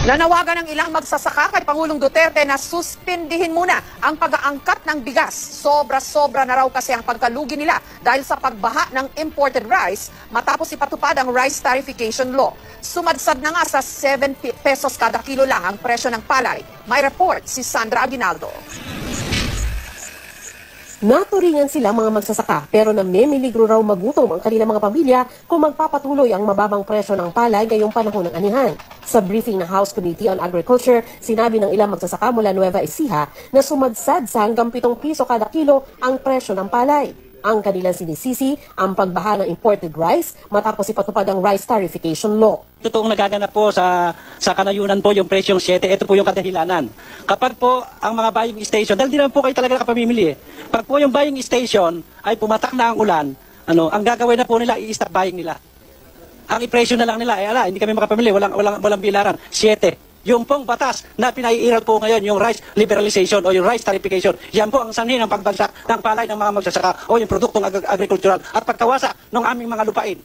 Nanawagan ng ilang magsasaka kay Pangulong Duterte na suspindihin muna ang pag-aangkat ng bigas. Sobra-sobra na raw kasi ang pagkalugi nila dahil sa pagbaha ng imported rice matapos ipatupad ang rice tariffication law. Sumadsad na nga sa 7 pesos kada kilo lang ang presyo ng palay. May report si Sandra Aguinaldo. Naturingan sila mga magsasaka pero namimiligro raw magutom ang kanilang mga pamilya kung magpapatuloy ang mababang presyo ng palay ngayong panahon ng anihan. Sa briefing ng House Committee on Agriculture, sinabi ng ilang magsasaka mula Nueva Ecija na sumadsad sa hanggang 7 piso kada kilo ang presyo ng palay. Ang kanilang sinisisi ang pagbaha ng imported rice matapos ipatupad ang rice tariffication law. Totoong nagaganap po sa kanayunan po yung presyong 7, ito po yung kadahilanan. Kapag po ang mga buying station, dahil di naman po kayo talaga nakapamimili, pag po yung buying station ay pumatak na ang ulan, ang gagawin na po nila, i-stop buying nila. Ang i-presyo na lang nila, hindi kami makapamili, walang bilaran, 7. Yung pong batas na pinaiiral po ngayon, yung rice liberalization o yung rice tariffication, yan po ang sanhi ng pagbagsak ng palay ng mga magsasaka o yung produktong agricultural at pagkawasa ng aming mga lupain.